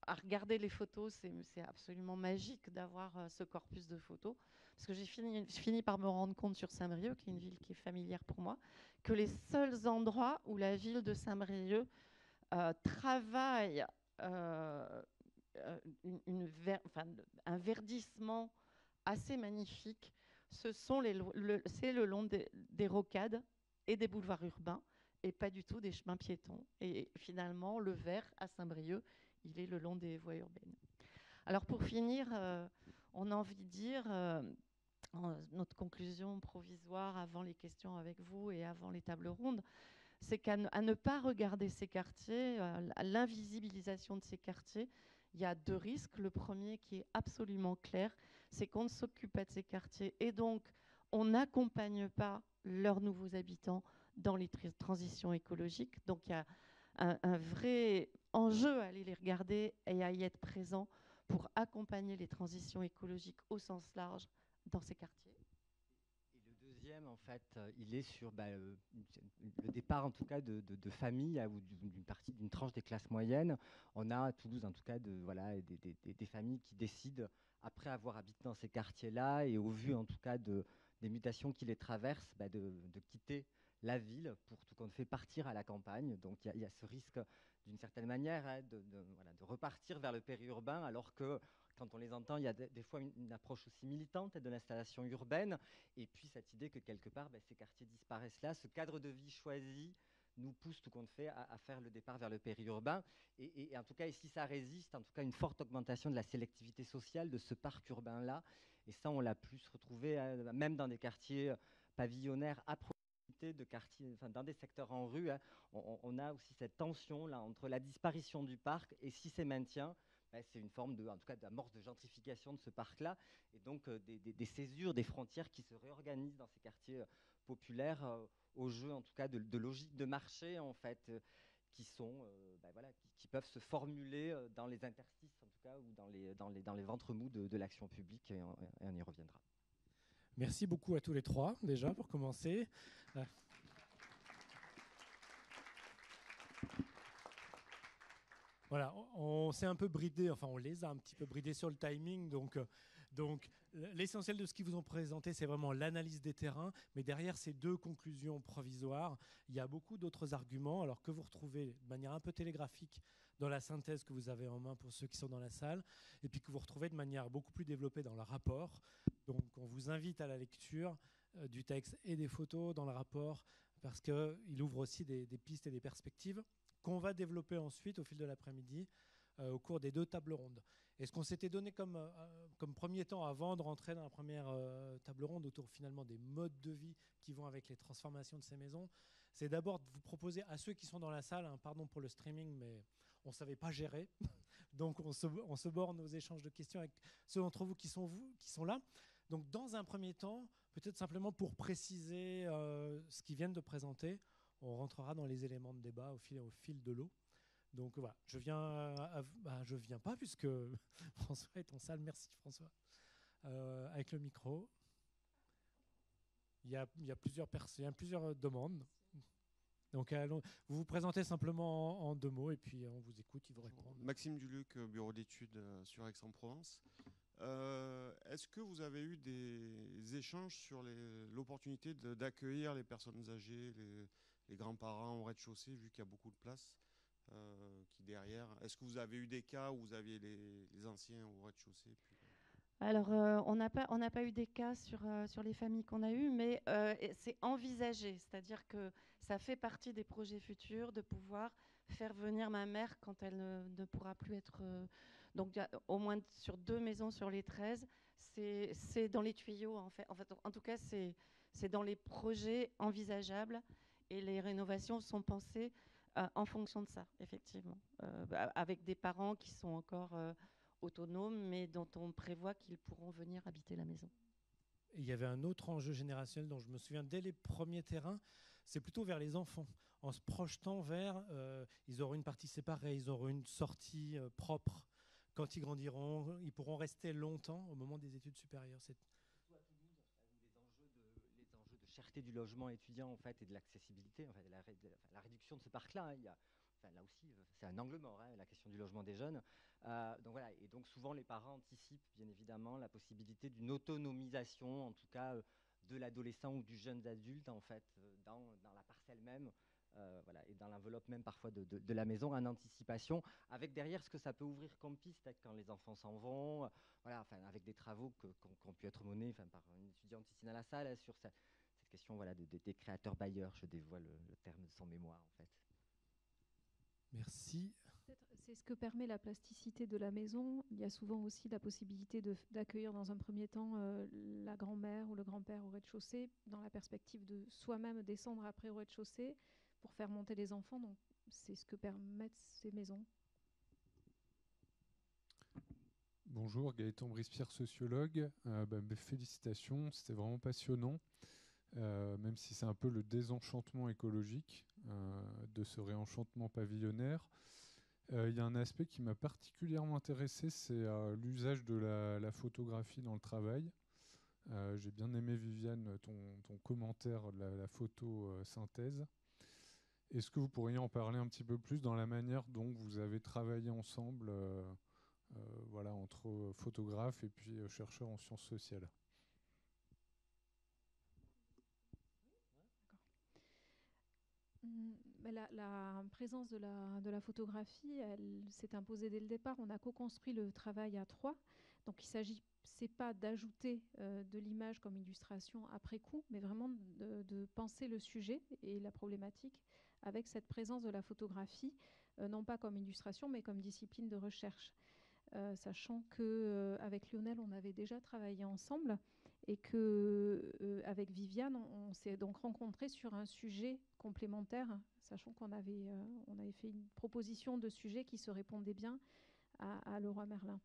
À regarder les photos, c'est absolument magique d'avoir ce corpus de photos, parce que j'ai fini par me rendre compte sur Saint-Brieuc, qui est une ville qui est familière pour moi, que les seuls endroits où la ville de Saint-Brieuc travaille un verdissement assez magnifique, c'est le long des rocades et des boulevards urbains, et pas du tout des chemins piétons. Et finalement, le vert à Saint-Brieuc, il est le long des voies urbaines. Alors pour finir, on a envie de dire, notre conclusion provisoire avant les questions avec vous et avant les tables rondes, c'est qu'à ne pas regarder ces quartiers, à l'invisibilisation de ces quartiers, il y a deux risques. Le premier, qui est absolument clair, c'est qu'on ne s'occupe pas de ces quartiers et donc on n'accompagne pas leurs nouveaux habitants dans les transitions écologiques. Donc il y a un vrai enjeu à aller les regarder et à y être présent pour accompagner les transitions écologiques au sens large dans ces quartiers. Et le deuxième, en fait, il est sur le départ, en tout cas, de familles ou d'une tranche des classes moyennes. On a à Toulouse, en tout cas, des familles qui décident, après avoir habité dans ces quartiers-là et au vu, en tout cas, des mutations qui les traversent, de quitter la ville pour tout compte fait partir à la campagne. Donc il y a ce risque d'une certaine manière de repartir vers le périurbain, alors que quand on les entend, il y a des fois une approche aussi militante de l'installation urbaine, et puis cette idée que quelque part ces quartiers disparaissent là, ce cadre de vie choisi nous pousse tout compte fait à faire le départ vers le périurbain, et en tout cas, et si ça résiste, en tout cas une forte augmentation de la sélectivité sociale de ce parc urbain là, et ça on l'a plus retrouvé même dans des quartiers pavillonnaires à de quartiers, dans des secteurs en rue, hein, on a aussi cette tension là entre la disparition du parc et si c'est maintien, c'est une forme en tout cas d'amorce de gentrification de ce parc-là, et donc des césures, des frontières qui se réorganisent dans ces quartiers populaires au jeu en tout cas de logique de marché en fait, qui sont qui peuvent se formuler dans les interstices en tout cas ou dans les ventres mous de l'action publique, et on y reviendra. Merci beaucoup à tous les trois, déjà, pour commencer. Voilà, on s'est un peu bridé, enfin on les a un petit peu bridés sur le timing, donc l'essentiel de ce qu'ils vous ont présenté, c'est vraiment l'analyse des terrains, mais derrière ces deux conclusions provisoires, il y a beaucoup d'autres arguments, alors que vous retrouvez de manière un peu télégraphique dans la synthèse que vous avez en main pour ceux qui sont dans la salle, et puis que vous retrouvez de manière beaucoup plus développée dans le rapport. Donc on vous invite à la lecture du texte et des photos dans le rapport, parce qu'il ouvre aussi des pistes et des perspectives qu'on va développer ensuite au fil de l'après-midi au cours des deux tables rondes. Et ce qu'on s'était donné comme premier temps avant de rentrer dans la première table ronde autour finalement des modes de vie qui vont avec les transformations de ces maisons, c'est d'abord de vous proposer à ceux qui sont dans la salle, pardon pour le streaming, mais on ne savait pas gérer, donc on se borne aux échanges de questions avec ceux d'entre vous qui sont là. Donc dans un premier temps, peut-être simplement pour préciser ce qu'ils viennent de présenter, on rentrera dans les éléments de débat au fil de l'eau. Donc voilà, je viens pas puisque François est en salle. Merci François. Avec le micro. Il y a plusieurs demandes. Donc vous vous présentez simplement en deux mots et puis on vous écoute, il vous répond. Maxime Duluc, bureau d'études sur Aix-en-Provence. Est-ce que vous avez eu des échanges sur l'opportunité d'accueillir les personnes âgées, les grands-parents au rez-de-chaussée, vu qu'il y a beaucoup de place qui derrière. Est-ce que vous avez eu des cas où vous aviez les anciens au rez-de-chaussée Alors, on n'a pas eu des cas sur les familles qu'on a eues, mais c'est envisagé. C'est-à-dire que ça fait partie des projets futurs de pouvoir faire venir ma mère quand elle ne pourra plus être... donc, au moins sur 2 maisons sur les 13, c'est dans les tuyaux, en fait. En tout cas, c'est dans les projets envisageables et les rénovations sont pensées en fonction de ça, effectivement. Avec des parents qui sont encore... autonomes, mais dont on prévoit qu'ils pourront venir habiter la maison. Et il y avait un autre enjeu générationnel dont je me souviens dès les premiers terrains, c'est plutôt vers les enfants. En se projetant vers, ils auront une partie séparée, ils auront une sortie propre. Quand ils grandiront, ils pourront rester longtemps au moment des études supérieures. C'est surtout à Toulouse, les enjeux de cherté du logement étudiant en fait, et de l'accessibilité, en fait, la réduction de ce parc-là. Hein, là aussi, c'est un angle mort, hein, la question du logement des jeunes. Donc voilà, et donc souvent les parents anticipent bien évidemment la possibilité d'une autonomisation, en tout cas de l'adolescent ou du jeune adulte en fait, dans la parcelle même, voilà, et dans l'enveloppe même parfois de la maison, en anticipation, avec derrière ce que ça peut ouvrir comme piste quand les enfants s'en vont, voilà, enfin, avec des travaux qui ont pu être menés par une étudiante ici dans la salle hein, sur cette question voilà, des créateurs bailleurs, je dévoile le terme de son mémoire en fait. Merci. C'est ce que permet la plasticité de la maison. Il y a souvent aussi la possibilité d'accueillir dans un premier temps la grand-mère ou le grand-père au rez-de-chaussée, dans la perspective de soi-même descendre après au rez-de-chaussée pour faire monter les enfants. Donc c'est ce que permettent ces maisons. Bonjour, Gaëtan Brispierre, sociologue. Félicitations, c'était vraiment passionnant. Même si c'est un peu le désenchantement écologique de ce réenchantement pavillonnaire. Il y a un aspect qui m'a particulièrement intéressé, c'est l'usage de la photographie dans le travail. J'ai bien aimé, Viviane, ton commentaire de la photo synthèse. Est-ce que vous pourriez en parler un petit peu plus dans la manière dont vous avez travaillé ensemble voilà, entre photographes et puis chercheurs en sciences sociales? La présence de la photographie, elle s'est imposée dès le départ. On a co-construit le travail à 3. Donc il ne s'agit pas d'ajouter de l'image comme illustration après coup, mais vraiment de penser le sujet et la problématique avec cette présence de la photographie, non pas comme illustration, mais comme discipline de recherche. Sachant qu'avec Lionel, on avait déjà travaillé ensemble et qu'avec Viviane, on s'est donc rencontrés sur un sujet complémentaire, sachant qu'on avait fait une proposition de sujet qui se répondait bien à Leroy Merlin.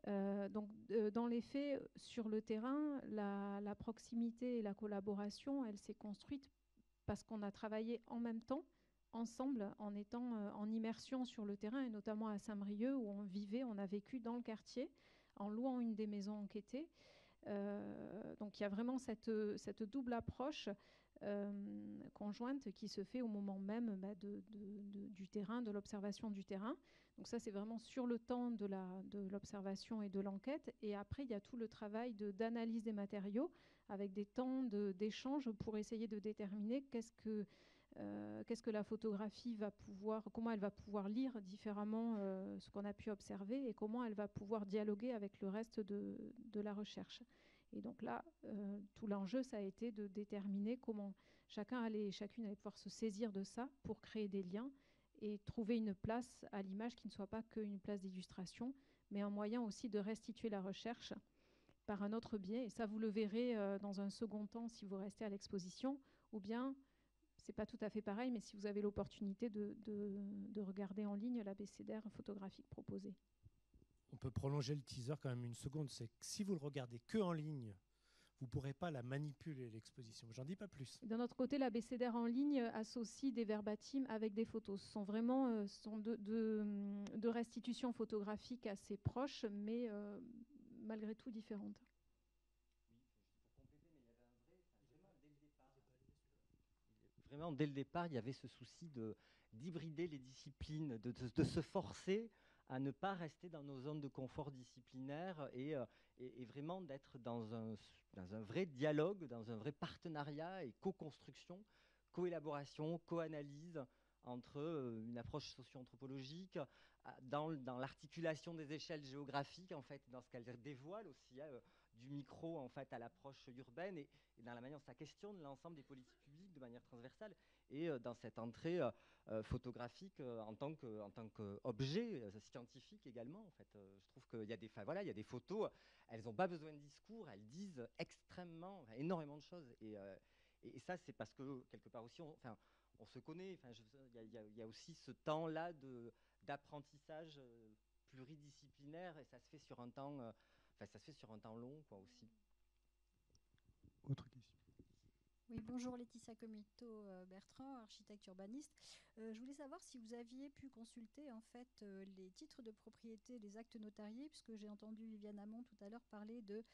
Dans les faits, sur le terrain, la proximité et la collaboration, elle s'est construite parce qu'on a travaillé en même temps, ensemble, en étant en immersion sur le terrain, et notamment à Saint-Brieuc, où on a vécu dans le quartier, en louant une des maisons enquêtées. Donc il y a vraiment cette double approche conjointe qui se fait au moment même du terrain, de l'observation du terrain. Donc ça, c'est vraiment sur le temps de l'observation et de l'enquête. Et après, il y a tout le travail d'analyse des matériaux avec des temps d'échange pour essayer de déterminer qu'est-ce que la photographie comment elle va pouvoir lire différemment ce qu'on a pu observer et comment elle va pouvoir dialoguer avec le reste de la recherche. Et donc là, tout l'enjeu, ça a été de déterminer comment chacune allait pouvoir se saisir de ça pour créer des liens et trouver une place à l'image qui ne soit pas qu'une place d'illustration, mais un moyen aussi de restituer la recherche par un autre biais. Et ça, vous le verrez dans un second temps si vous restez à l'exposition, ou bien, c'est pas tout à fait pareil, mais si vous avez l'opportunité de regarder en ligne l'abécédaire photographique proposé. On peut prolonger le teaser quand même une seconde, c'est que si vous le regardez que en ligne, vous ne pourrez pas la manipuler, l'exposition. J'en dis pas plus. D'un autre côté, l'abécédaire en ligne associe des verbatims avec des photos. Ce sont vraiment deux restitutions photographiques assez proches, mais malgré tout différentes. Vraiment, dès le départ, il y avait ce souci d'hybrider les disciplines, de se forcer à ne pas rester dans nos zones de confort disciplinaire et vraiment d'être dans un vrai dialogue, dans un vrai partenariat et co-construction coélaboration, co-analyse entre une approche socio-anthropologique, dans l'articulation des échelles géographiques, en fait, dans ce qu'elle dévoile aussi, du micro en fait, à l'approche urbaine, et dans la manière dont ça questionne l'ensemble des politiques publiques de manière transversale, et dans cette entrée photographique en tant qu'objet scientifique également. En fait. Je trouve qu'il y a il y a des photos, elles n'ont pas besoin de discours, elles disent énormément de choses. Et ça, c'est parce que, quelque part aussi, on se connaît. Il y a aussi ce temps-là d'apprentissage pluridisciplinaire, et ça se fait sur un temps, ça se fait sur un temps long, quoi, aussi. Autre question. Oui, bonjour Laetitia Comito Bertrand, architecte urbaniste. Je voulais savoir si vous aviez pu consulter en fait les titres de propriété, les actes notariés, puisque j'ai entendu Viviane Hamon tout à l'heure parler de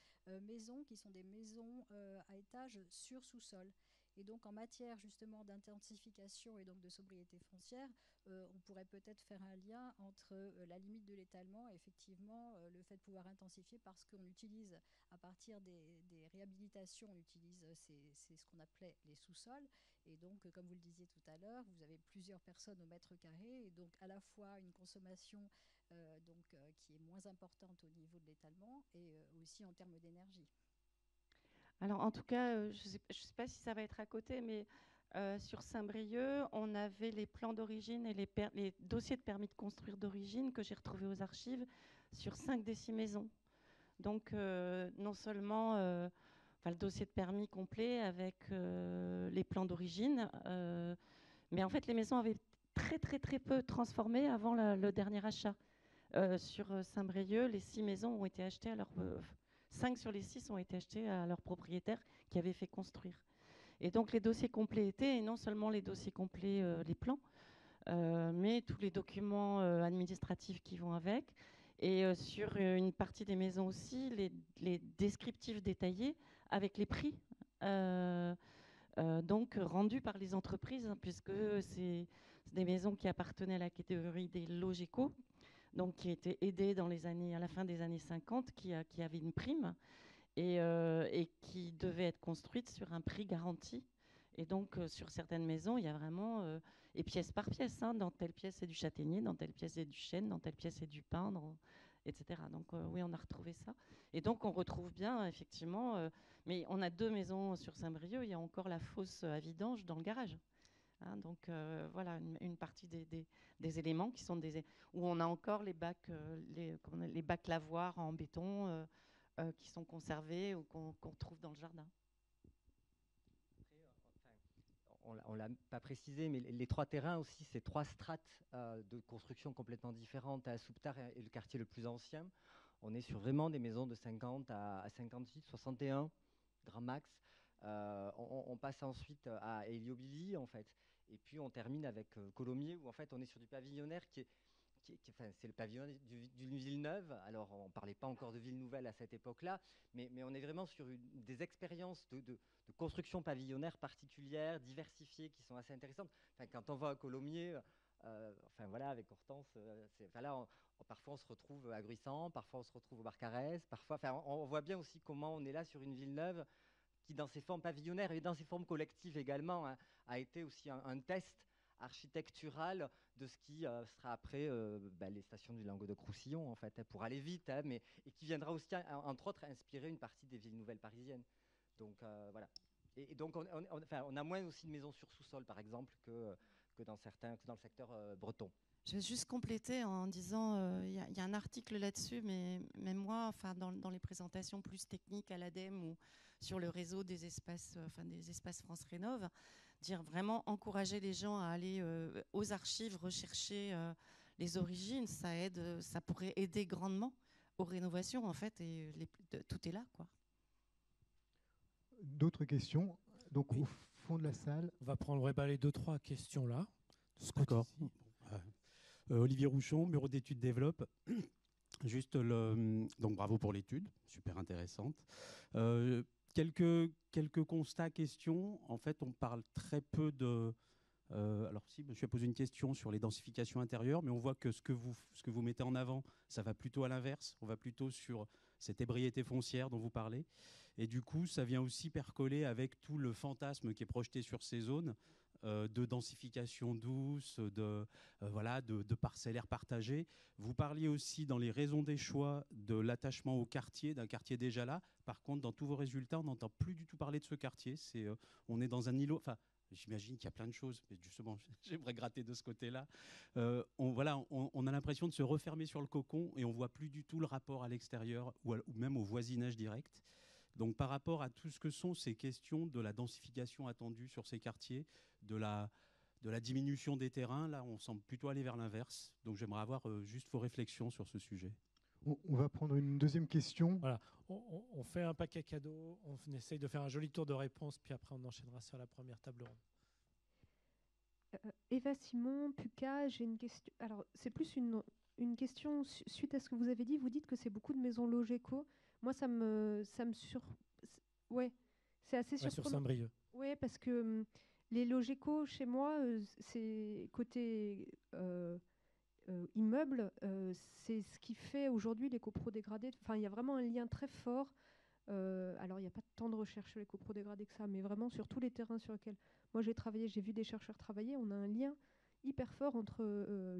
maisons qui sont des maisons à étage sur sous-sol. Et donc en matière justement d'intensification et donc de sobriété foncière, on pourrait peut-être faire un lien entre la limite de l'étalement et effectivement le fait de pouvoir intensifier, parce qu'on utilise à partir des réhabilitations, on utilise c'est ce qu'on appelait les sous-sols. Et donc comme vous le disiez tout à l'heure, vous avez plusieurs personnes au mètre carré, et donc à la fois une consommation qui est moins importante au niveau de l'étalement, et aussi en termes d'énergie. Alors, en tout cas, je ne sais pas si ça va être à côté, mais sur Saint-Brieuc, on avait les plans d'origine et les dossiers de permis de construire d'origine que j'ai retrouvés aux archives sur 5 des 6 maisons. Donc, non seulement le dossier de permis complet avec les plans d'origine, mais en fait, les maisons avaient très, très, très peu transformé avant le dernier achat. Sur Saint-Brieuc, les 6 maisons ont été achetées à leur... 5 sur les 6 ont été achetés à leurs propriétaires qui avaient fait construire. Et donc les dossiers complets étaient, et non seulement les dossiers complets, les plans, mais tous les documents administratifs qui vont avec. Et sur une partie des maisons aussi, les descriptifs détaillés avec les prix, donc rendus par les entreprises, hein, puisque c'est des maisons qui appartenaient à la catégorie des Logeco, donc qui étaient aidés à la fin des années 50, qui avaient une prime et qui devaient être construites sur un prix garanti. Et donc, sur certaines maisons, il y a vraiment, et pièce par pièce, hein, dans telle pièce c'est du châtaignier, dans telle pièce c'est du chêne, dans telle pièce c'est du pin, etc. Donc, oui, on a retrouvé ça. Et donc, on retrouve bien, effectivement, mais on a 2 maisons sur Saint-Brieuc, il y a encore la fosse à vidange dans le garage. Hein, donc voilà une partie des éléments qui sont où on a encore les bacs, les bacs lavoirs en béton qui sont conservés ou qu'on retrouve dans le jardin. Après, on l'a pas précisé, mais les 3 terrains aussi, c'est 3 strates de construction complètement différentes. À Souptard est le quartier le plus ancien. On est sur vraiment des maisons de 50 à 58, 61, grand max. On passe ensuite à Héliobilly, en fait. Et puis on termine avec Colomiers, où en fait on est sur du pavillonnaire c'est le pavillon d'une ville neuve. Alors on ne parlait pas encore de ville nouvelle à cette époque-là, mais on est vraiment sur des expériences de construction pavillonnaire particulières, diversifiées, qui sont assez intéressantes. Enfin, quand on va à Colomiers, avec Hortense, parfois on se retrouve à Gruissant, parfois on se retrouve au Barcarès, parfois, on voit bien aussi comment on est là sur une ville neuve qui, dans ses formes pavillonnaires et dans ses formes collectives également, hein, a été aussi un test architectural de ce qui sera après les stations du Languedoc-Roussillon, en fait, pour aller vite, hein, et qui viendra aussi, entre autres, inspirer une partie des villes nouvelles parisiennes. Donc, voilà. Et donc, on a moins aussi de maisons sur sous-sol, par exemple, que dans le secteur breton. Je vais juste compléter en disant, il y a un article là-dessus, mais même moi, dans les présentations plus techniques à l'ADEME ou sur le réseau des espaces France Rénov', dire vraiment encourager les gens à aller aux archives, rechercher les origines, ça pourrait aider grandement aux rénovations, en fait, et tout est là, quoi. D'autres questions? Donc, oui. Au fond de la salle. On va prendre les 2-3 questions là. D'accord. Olivier Rouchon, bureau d'études Développe. Juste donc bravo pour l'étude, super intéressante. Quelques constats, questions. En fait, on parle très peu de... alors si, monsieur a posé une question sur les densifications intérieures, mais on voit que ce que vous mettez en avant, ça va plutôt à l'inverse. On va plutôt sur cette ébriété foncière dont vous parlez. Et du coup, ça vient aussi percoler avec tout le fantasme qui est projeté sur ces zones de densification douce, de parcellaires partagés. Vous parliez aussi dans les raisons des choix de l'attachement au quartier, d'un quartier déjà là. Par contre, dans tous vos résultats, on n'entend plus du tout parler de ce quartier. On est dans un îlot. Enfin, j'imagine qu'il y a plein de choses, mais justement, j'aimerais gratter de ce côté-là. On a l'impression de se refermer sur le cocon et on ne voit plus du tout le rapport à l'extérieur ou même au voisinage direct. Donc par rapport à tout ce que sont ces questions de la densification attendue sur ces quartiers, de la diminution des terrains, là on semble plutôt aller vers l'inverse. Donc j'aimerais avoir juste vos réflexions sur ce sujet. On va prendre une deuxième question. Voilà, on fait un paquet cadeau, on essaye de faire un joli tour de réponse, puis après on enchaînera sur la première table ronde. Eva Simon, PUCA, j'ai une question. Alors c'est plus une question suite à ce que vous avez dit. Vous dites que c'est beaucoup de maisons Logeco. Moi, ouais, c'est assez surprenant. Sur Saint-Brieuc. Ouais, parce que les Logeco, chez moi, c'est côté immeuble, c'est ce qui fait aujourd'hui les coprodégradés. Enfin, il y a vraiment un lien très fort. Alors, il n'y a pas tant de recherche sur les coprodégradés que ça, mais vraiment sur tous les terrains sur lesquels moi j'ai travaillé, j'ai vu des chercheurs travailler, on a un lien hyper fort entre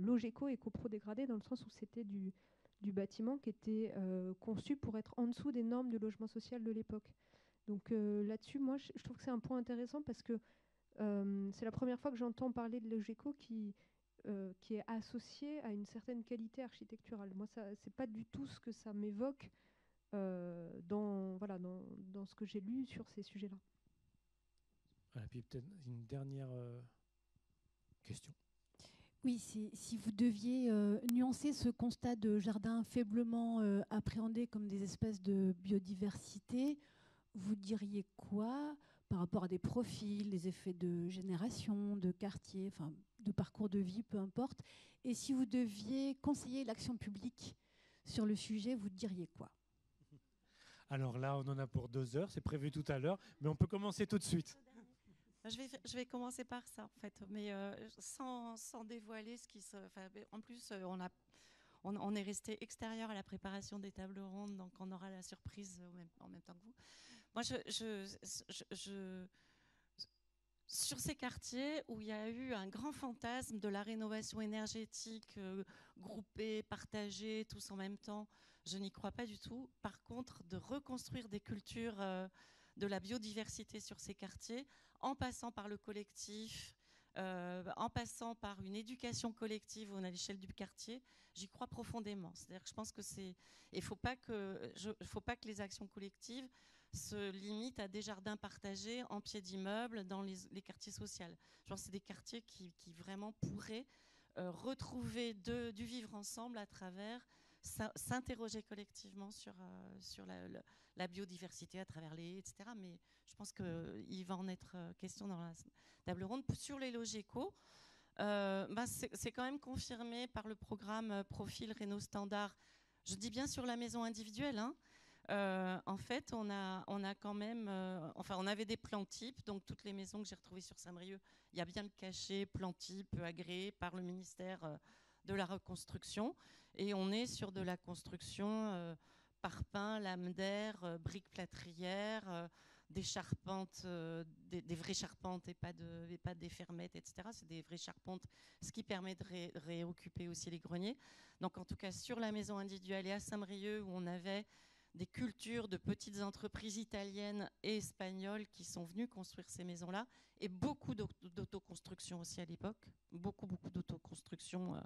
Logeco et coprodégradés, dans le sens où c'était du bâtiment qui était conçu pour être en dessous des normes du logement social de l'époque. Donc là-dessus, moi, je trouve que c'est un point intéressant parce que c'est la première fois que j'entends parler de Logeco qui est associé à une certaine qualité architecturale. Moi, c'est pas du tout ce que ça m'évoque dans ce que j'ai lu sur ces sujets-là. Voilà, puis peut-être une dernière question. Oui, si vous deviez nuancer ce constat de jardins faiblement appréhendés comme des espèces de biodiversité, vous diriez quoi par rapport à des profils, des effets de génération, de quartier, enfin de parcours de vie, peu importe. Et si vous deviez conseiller l'action publique sur le sujet, vous diriez quoi? Alors là, on en a pour 2 heures, c'est prévu tout à l'heure, mais on peut commencer tout de suite. Je vais commencer par ça, en fait, mais sans dévoiler ce qui se... en plus, on est resté extérieur à la préparation des tables rondes, donc on aura la surprise en même temps que vous. Moi, sur ces quartiers où il y a eu un grand fantasme de la rénovation énergétique, groupée, partagée, tous en même temps, je n'y crois pas du tout. Par contre, de reconstruire des cultures de la biodiversité sur ces quartiers, en passant par le collectif, en passant par une éducation collective à l'échelle du quartier, j'y crois profondément. C'est-à-dire que je pense que il faut pas que les actions collectives se limitent à des jardins partagés en pied d'immeuble dans les quartiers sociaux. Je pense que c'est des quartiers qui vraiment pourraient retrouver du vivre ensemble à travers s'interroger collectivement sur la biodiversité à travers les haies, etc. Mais je pense qu'il va en être question dans la table ronde. Sur les Logeco, c'est quand même confirmé par le programme Profil Réno Standard. Je dis bien sur la maison individuelle. En fait, on a quand même... on avait des plans types, donc toutes les maisons que j'ai retrouvées sur Saint-Brieuc, il y a bien le cachet plan type agréé par le ministère de la reconstruction. Et on est sur de la construction parpaing, lame d'air, briques plâtrières, des charpentes, des vraies charpentes et pas des fermettes, etc. C'est des vraies charpentes, ce qui permet de réoccuper aussi les greniers. Donc en tout cas, sur la maison individuelle et à Saint-Brieuc, où on avait des cultures de petites entreprises italiennes et espagnoles qui sont venues construire ces maisons-là, et beaucoup d'autoconstruction aussi à l'époque, beaucoup d'autoconstruction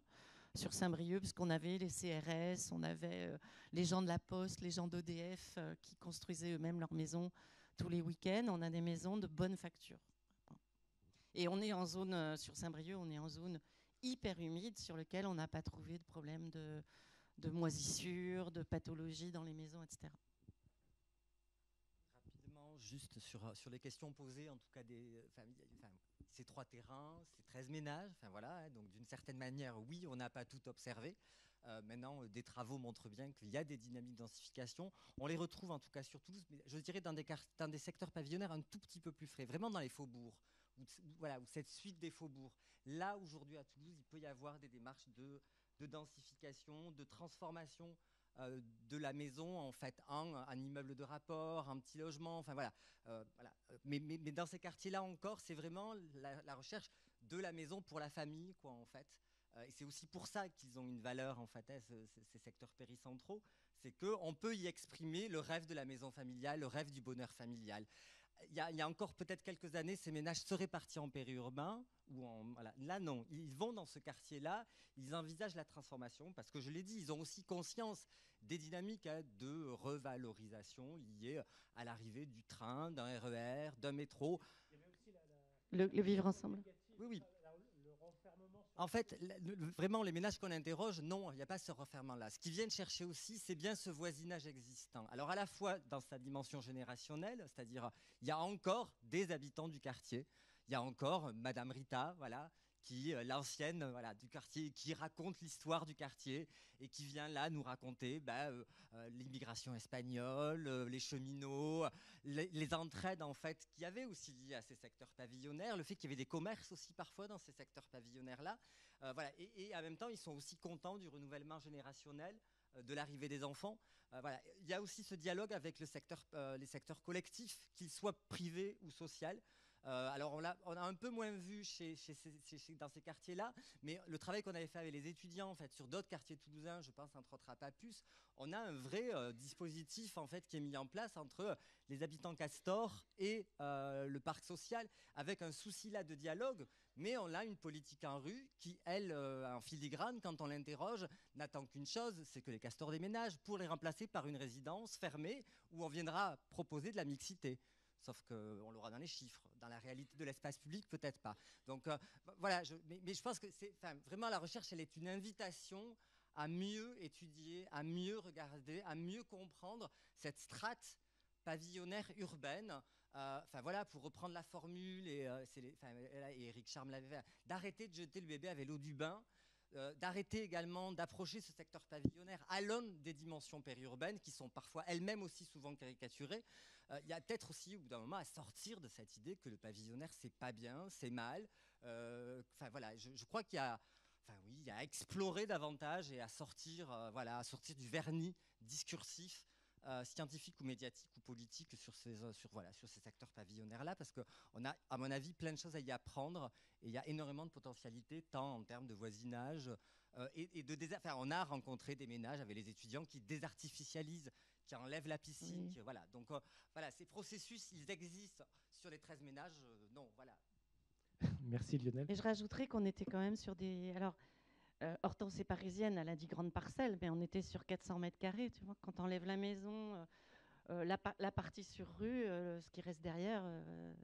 sur Saint-Brieuc, puisqu'on avait les CRS, on avait les gens de la Poste, les gens d'EDF qui construisaient eux-mêmes leurs maisons tous les week-ends. On a des maisons de bonne facture. Et on est en zone, sur Saint-Brieuc, on est en zone hyper humide sur lequel on n'a pas trouvé de problème de moisissure, de pathologie dans les maisons, etc. Rapidement, juste sur les questions posées, en tout cas ces 3 terrains, ces 13 ménages, voilà, donc d'une certaine manière, oui, on n'a pas tout observé. Maintenant, des travaux montrent bien qu'il y a des dynamiques de densification. On les retrouve en tout cas sur Toulouse, mais je dirais dans des secteurs pavillonnaires un tout petit peu plus frais, vraiment dans les faubourgs, où cette suite des faubourgs. Là, aujourd'hui à Toulouse, il peut y avoir des démarches de densification, de transformation de la maison en fait un immeuble de rapport, un petit logement, enfin voilà. Voilà. Mais dans ces quartiers-là encore, c'est vraiment la recherche de la maison pour la famille, quoi, en fait. Et c'est aussi pour ça qu'ils ont une valeur, en fait, ces secteurs péricentraux. C'est qu'on peut y exprimer le rêve de la maison familiale, le rêve du bonheur familial. Il y a encore peut-être quelques années, ces ménages seraient partis en périurbain. Voilà. Là, non. Ils vont dans ce quartier-là, ils envisagent la transformation, parce que je l'ai dit, ils ont aussi conscience des dynamiques de revalorisation liées à l'arrivée du train, d'un RER, d'un métro. Le vivre ensemble. Oui, oui. En fait, vraiment, les ménages qu'on interroge, non, il n'y a pas ce referment-là. Ce qu'ils viennent chercher aussi, c'est bien ce voisinage existant. Alors, à la fois dans sa dimension générationnelle, c'est-à-dire, il y a encore des habitants du quartier. Il y a encore Madame Rita, voilà, qui l'ancienne du quartier, qui raconte l'histoire du quartier et qui vient là nous raconter l'immigration espagnole, les cheminots, les entraides en fait qu'il y avait aussi liées à ces secteurs pavillonnaires, le fait qu'il y avait des commerces aussi parfois dans ces secteurs pavillonnaires-là. Voilà. Et en même temps, ils sont aussi contents du renouvellement générationnel, de l'arrivée des enfants. Voilà. Il y a aussi ce dialogue avec les secteurs collectifs, qu'ils soient privés ou sociaux. Alors on a un peu moins vu dans ces quartiers-là, mais le travail qu'on avait fait avec les étudiants en fait, sur d'autres quartiers toulousains, je pense entre autres à Papus, on a un vrai dispositif en fait, qui est mis en place entre les habitants Castor et le parc social, avec un souci là de dialogue, mais on a une politique en rue qui, elle, en filigrane, quand on l'interroge, n'attend qu'une chose, c'est que les castors déménagent pour les remplacer par une résidence fermée où on viendra proposer de la mixité. Sauf qu'on l'aura dans les chiffres. Dans la réalité de l'espace public, peut-être pas. Donc voilà, mais je pense que vraiment la recherche, elle est une invitation à mieux étudier, à mieux regarder, à mieux comprendre cette strate pavillonnaire urbaine. Voilà, pour reprendre la formule, et Éric Charme l'avait fait, d'arrêter de jeter le bébé avec l'eau du bain. D'arrêter également d'approcher ce secteur pavillonnaire à l'aune des dimensions périurbaines qui sont parfois elles-mêmes aussi souvent caricaturées. Il y a peut-être aussi au bout d'un moment à sortir de cette idée que le pavillonnaire c'est pas bien, c'est mal. Voilà, je crois qu'il y a à explorer davantage et à sortir, à sortir du vernis discursif scientifique ou médiatique ou politique sur ces secteurs pavillonnaires-là, parce qu'on a, à mon avis, plein de choses à y apprendre et il y a énormément de potentialités, tant en termes de voisinage on a rencontré des ménages avec les étudiants qui désartificialisent, qui enlèvent la piscine. Oui. Donc, ces processus, ils existent sur les 13 ménages. Non, voilà. Merci Lionel. Et je rajouterais qu'on était quand même sur des... Alors, Hortense est parisienne, elle a dit grande parcelle, mais on était sur 400 mètres carrés, tu vois. Quand on enlève la maison, la partie sur rue, ce qui reste derrière, ne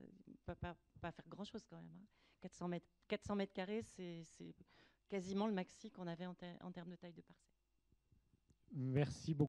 peut pas faire grand-chose quand même. 400 mètres carrés, c'est quasiment le maxi qu'on avait en termes de taille de parcelle. Merci beaucoup.